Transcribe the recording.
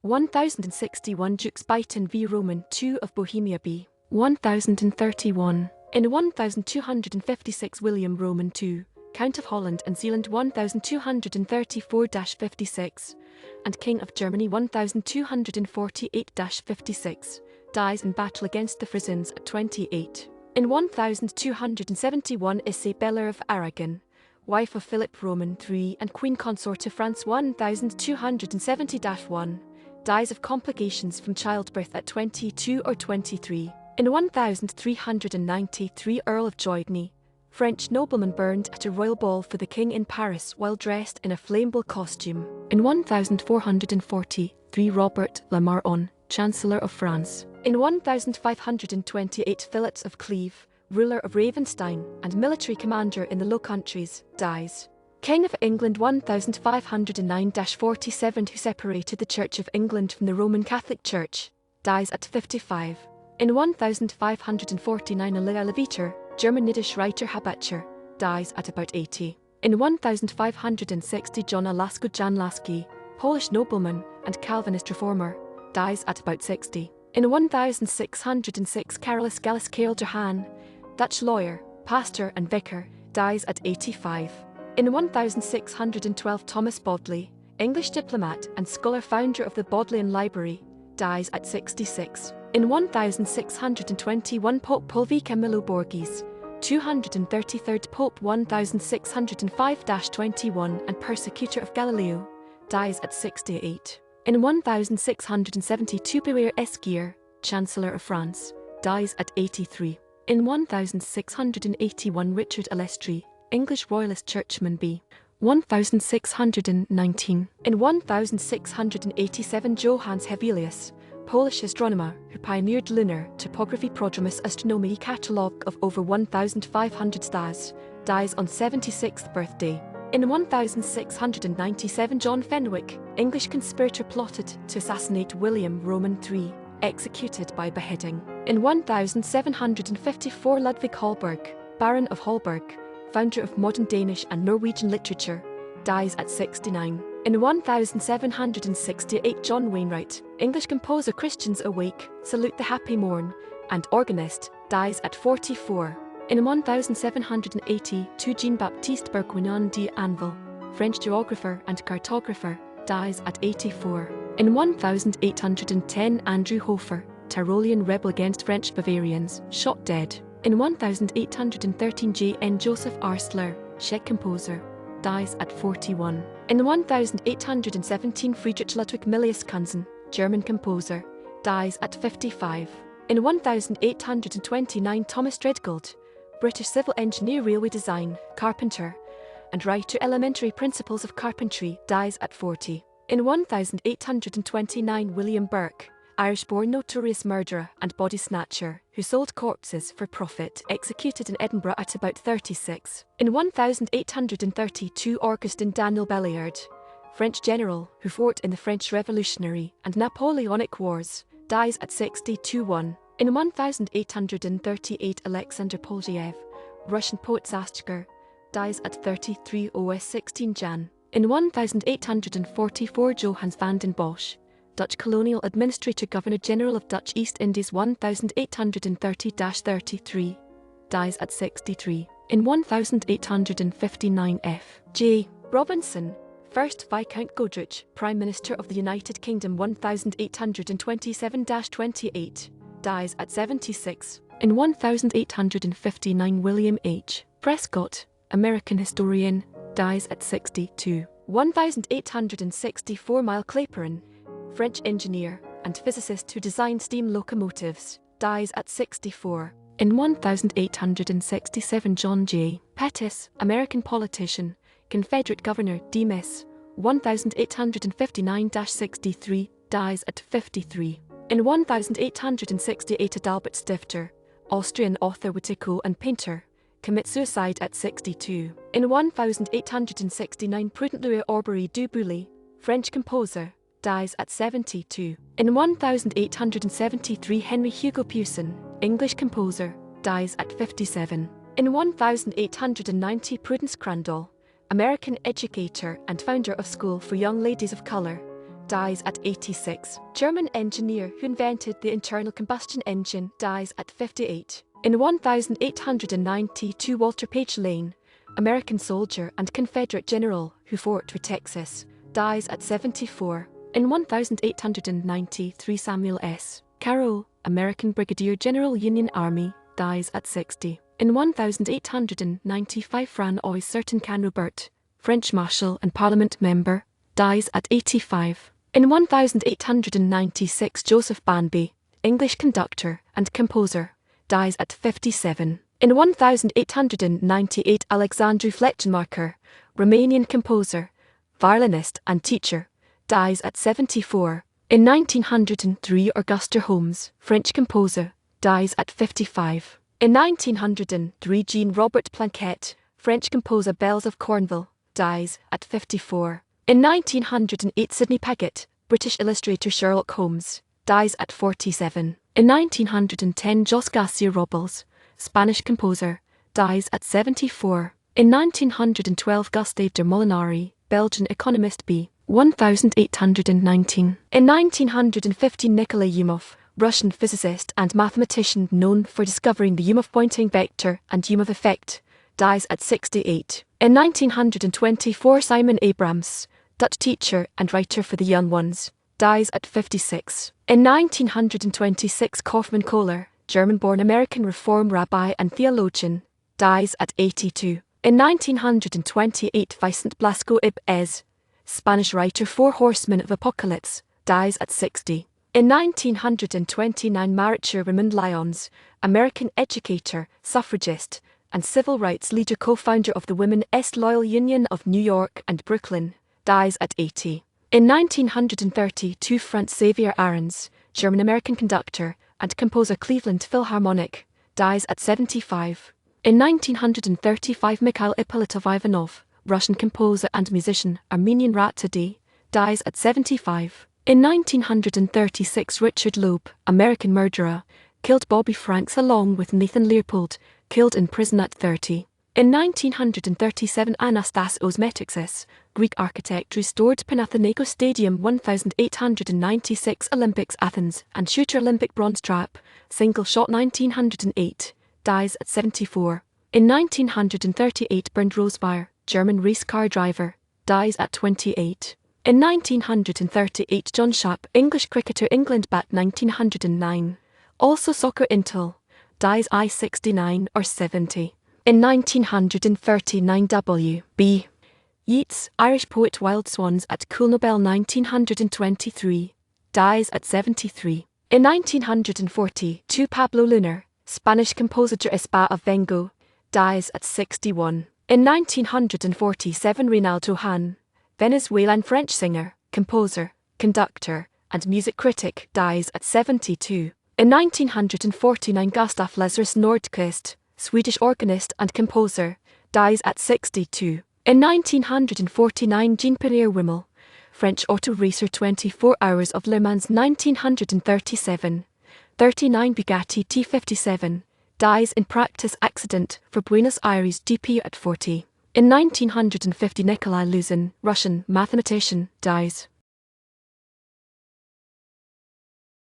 1061 Dukes Byton v Roman II of Bohemia b. 1031. In 1256 William Roman II, Count of Holland and Zeeland 1234-56, and King of Germany 1248-56, dies in battle against the Frisians at 28. In 1271 Isabella of Aragon, wife of Philip Roman III and Queen Consort of France 1270-1, dies of complications from childbirth at 22 or 23. In 1393 Earl of Joigny, French nobleman burned at a royal ball for the king in Paris while dressed in a flammable costume. In 1443 Robert le Maçon, Chancellor of France. In 1528 Philips of Cleve, ruler of Ravenstein and military commander in the Low Countries, dies. King of England 1509-47 who separated the Church of England from the Roman Catholic Church, dies at 55. In 1549 Elia Levita, German-Yiddish writer Habacher, dies at about 80. In 1560 John Lasco Jan Lasky, Polish nobleman and Calvinist reformer, dies at about 60. In 1606 Carolus Gallus Karel de Haan, Dutch lawyer, pastor and vicar, dies at 85. In 1612 Thomas Bodley, English diplomat and scholar founder of the Bodleian Library, dies at 66. In 1621 Pope Pulvi Camillo Borghese, 233rd Pope 1605-21 and persecutor of Galileo, dies at 68. In 1672 Pierre Séguier, Chancellor of France, dies at 83. In 1681 Richard Allestree, English royalist churchman b. 1619. In 1687 Johannes Hevelius, Polish astronomer who pioneered lunar topography Prodromus Astronomiae catalogue of over 1,500 stars, dies on 76th birthday. In 1697 John Fenwick, English conspirator plotted to assassinate William Roman III, executed by beheading. In 1754 Ludvig Holberg, Baron of Holberg, founder of modern Danish and Norwegian literature, dies at 69. In 1768 John Wainwright, English composer Christians Awake, Salute the Happy Morn, and organist, dies at 44. In 1782 Jean-Baptiste Berquin d'Anville, French geographer and cartographer, dies at 84. In 1810 Andrew Hofer, Tyrolean rebel against French Bavarians, shot dead. In 1813 Ján Josef Rösler, Czech composer, dies at 41. In 1817 Friedrich Ludwig Æmilius Kunzen, German composer, dies at 55. In 1829 Thomas Tredgold, British civil engineer, railway design, carpenter, and writer Elementary Principles of Carpentry, dies at 40. In 1829 William Burke, Irish-born notorious murderer and body snatcher who sold corpses for profit, executed in Edinburgh at about 36. In 1832 Augustin Daniel Belliard, French general who fought in the French Revolutionary and Napoleonic Wars, dies at 62. In 1838 Aleksandr Polezhayev, Russian poet-satir, dies at 33 OS 16 Jan. In 1844 Johannes van den Bosch, Dutch colonial administrator Governor-General of Dutch East Indies 1830-33, dies at 63. In 1859 F. J. Robinson, 1st Viscount Godrich, Prime Minister of the United Kingdom 1827-28, dies at 76. In 1859 William H. Prescott, American historian, dies at 62. 1864 Mile Clapeyron, French engineer and physicist who designed steam locomotives, dies at 64. In 1867 John J. Pettis, American politician, Confederate Governor Demis, 1859-63, dies at 53. In 1868 Adalbert Stifter, Austrian author Wittico and painter, commits suicide at 62. In 1869 Prudent Louis Aubery du Boulay, French composer, dies at 72. In 1873 Henry Hugo Pewson, English composer, dies at 57. In 1890 Prudence Crandall, American educator and founder of School for Young Ladies of Color, dies at 86. German engineer who invented the internal combustion engine, dies at 58. In 1892, Walter Page Lane, American soldier and Confederate general who fought for Texas, dies at 74. In 1893, Samuel S. Carroll, American brigadier general, Union Army, dies at 60. In 1895, Francois Certain Robert, French marshal and parliament member, dies at 85. In 1896, Joseph Banby, English conductor and composer, dies at 57. In 1898, Alexandru Fletchenmarker, Romanian composer, violinist and teacher, dies at 74. In 1903, Auguste Holmes, French composer, dies at 55. In 1903, Jean-Robert Planquet, French composer, Bells of Cornwall, dies at 54. In 1908, Sidney Paget, British illustrator Sherlock Holmes, dies at 47. In 1910, Jos Garcia Robles, Spanish composer, dies at 74. In 1912, Gustave de Molinari, Belgian economist, b. 1819. In 1915, Nikolai Yumov, Russian physicist and mathematician known for discovering the Yumov Poynting vector and Yumov effect, dies at 68. In 1924, Simon Abrams, Dutch teacher and writer for the young ones, dies at 56. In 1926, Kaufmann Kohler, German-born American Reform rabbi and theologian, dies at 82. In 1928, Vicente Blasco Ibáñez, Spanish writer, Four Horsemen of Apocalypse, dies at 60. In 1929, Maricher Raymond Lyons, American educator, suffragist, and civil rights leader, co-founder of the Women's Loyal Union of New York and Brooklyn, dies at 80. In 1932, Franz Xavier Ahrens, German-American conductor and composer, Cleveland Philharmonic, dies at 75. In 1935, Mikhail Ippolitov Ivanov, Russian composer and musician, Armenian Rhapsody, dies at 75. In 1936, Richard Loeb, American murderer, killed Bobby Franks along with Nathan Leopold, killed in prison at 30. In 1937, Anastasios Metixis, Greek architect, restored Panathinaikos Stadium 1896, Olympics Athens and shooter, Olympic bronze trap, single shot 1908, dies at 74. In 1938, Bernd Rosbayer, German race car driver, dies at 28. In 1938, John Sharp, English cricketer, England bat 1909, also soccer intel, dies I 69 or 70. In 1939, W.B. Yeats, Irish poet, Wild Swans at Cool Nobel 1923, dies at 73. In 1942, Pablo Lunar, Spanish composer Espa of Vengo, dies at 61. In 1947, Reynaldo Hahn, Venezuelan French singer, composer, conductor, and music critic, dies at 72. In 1949, Gustaf Lazarus Nordqvist, Swedish organist and composer, dies at 62. In 1949, Jean-Pierre Wimmel, French auto racer, 24 Hours of Le Mans 1937, 39 Bugatti T57, dies in practice accident for Buenos Aires GP at 40. In 1950, Nikolai Luzin, Russian mathematician, dies.